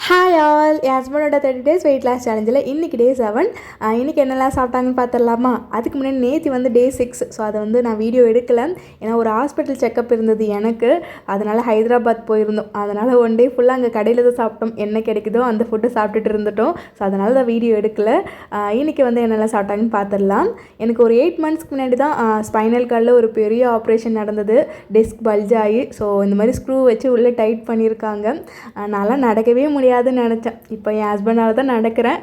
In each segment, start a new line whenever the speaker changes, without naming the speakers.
Hi all, என் ஹஸ்பண்டோட 30 days weight loss சேலஞ்சில் இன்றைக்கி டே 7. இன்றைக்கி என்னெல்லாம் சாப்பிட்டாங்கன்னு பார்த்துடலாமா? அதுக்கு முன்னாடி நேற்று வந்து டே 6. ஸோ அதை வந்து நான் வீடியோ எடுக்கலை. ஏன்னா ஒரு ஹாஸ்பிட்டல் செக்கப் இருந்தது எனக்கு. அதனால் ஹைதராபாத் போயிருந்தோம். அதனால் ஒன் டே ஃபுல்லாக அங்கே கடையில் தான் சாப்பிட்டோம். என்ன கிடைக்குதோ அந்த ஃபுட்டு சாப்பிட்டுட்டு இருந்துட்டோம். ஸோ அதனால் தான் வீடியோ எடுக்கலை. இன்றைக்கி வந்து என்னெல்லாம் சாப்பிட்டாங்கன்னு பார்த்துடலாம். எனக்கு ஒரு 8 monthsக்கு முன்னாடி தான் ஸ்பைனல் கார்டில் ஒரு பெரிய ஆப்ரேஷன் நடந்தது. டிஸ்க் பல்ஜ் ஆகி, ஸோ இந்த மாதிரி ஸ்க்ரூ வச்சு உள்ளே டைட் பண்ணியிருக்காங்க. நல்லா நடக்கவே முடியாதுன்னு நினச்சேன். இப்போ என் ஹஸ்பண்டால் தான் நடக்கிறேன்.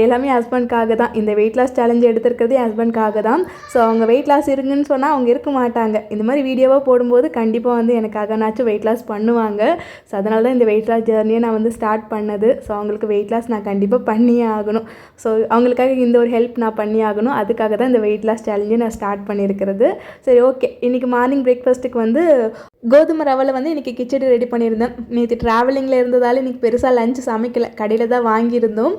எல்லாமே ஹஸ்பண்ட்காக தான். இந்த வெயிட் லாஸ் சேலஞ்ச் எடுத்துருக்கிறது என் ஹஸ்பண்ட்காக தான். ஸோ அவங்க வெயிட் லாஸ் இருக்குன்னு சொன்னால் அவங்க இருக்க மாட்டாங்க. இந்த மாதிரி வீடியோவாக போடும்போது கண்டிப்பாக வந்து எனக்காகனாச்சும் வெயிட் லாஸ் பண்ணுவாங்க. ஸோ அதனால தான் இந்த வெயிட் லாஸ் ஜேர்னியை நான் வந்து ஸ்டார்ட் பண்ணது. ஸோ அவங்களுக்கு வெயிட் லாஸ் நான் கண்டிப்பாக பண்ணியே ஆகணும். ஸோ அவங்களுக்காக இந்த ஒரு ஹெல்ப் நான் பண்ணி ஆகணும். அதுக்காக தான் இந்த வெயிட் லாஸ் சேலஞ்சை நான் ஸ்டார்ட் பண்ணியிருக்கிறது. சரி, ஓகே. இன்றைக்கி மார்னிங் பிரேக்ஃபாஸ்ட்டுக்கு வந்து கோதுமை ரவையில் வந்து இன்றைக்கி கிச்சடி ரெடி பண்ணியிருந்தேன். நேற்று ட்ராவலிங்கில் இருந்ததால் இன்றைக்கி பெருசாக லஞ்சு சமைக்கலை. கடையில் தான் வாங்கியிருந்தோம்.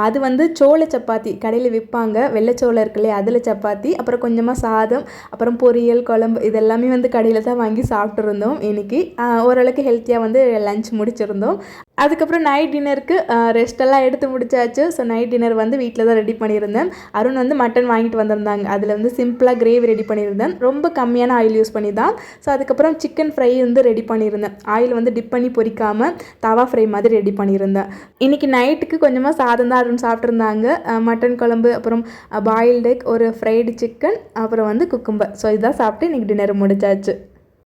அது வந்து சோள சப்பாத்தி கடையில் விற்பாங்க. வெள்ளைச்சோளம் இருக்கு இல்லையா, அதில் சப்பாத்தி, அப்புறம் கொஞ்சமாக சாதம், அப்புறம் பொரியல், குழம்பு, இதெல்லாமே வந்து கடையில் தான் வாங்கி சாப்பிட்ருந்தோம். இன்றைக்கி ஓரளவுக்கு ஹெல்த்தியாக வந்து லஞ்ச் முடிச்சிருந்தோம். அதுக்கப்புறம் நைட் டின்னருக்கு ரெஸ்ட்டெல்லாம் எடுத்து முடிச்சாச்சு. ஸோ நைட் டின்னர் வந்து வீட்டில் தான் ரெடி பண்ணியிருந்தேன். அருண் வந்து மட்டன் வாங்கிட்டு வந்திருந்தாங்க. அதில் வந்து சிம்பிளாக கிரேவி ரெடி பண்ணியிருந்தேன். ரொம்ப கம்மியான ஆயில் யூஸ் பண்ணி தான். ஸோ அதுக்கப்புறம் சிக்கன் ஃப்ரை வந்து ரெடி பண்ணியிருந்தேன். ஆயில் வந்து டிப் பண்ணி பொரிக்காமல் தவா ஃப்ரை மாதிரி ரெடி பண்ணியிருந்தேன். இன்றைக்கி நைட்டுக்கு கொஞ்சமாக சாதம் தான் அருண் சாப்பிட்ருந்தாங்க. மட்டன் குழம்பு, அப்புறம் பாயில்டு எக், ஒரு ஃப்ரைடு சிக்கன், அப்புறம் வந்து குக்கும்பர். ஸோ இதுதான் சாப்பிட்டு இன்றைக்கி டின்னர் முடிச்சாச்சு.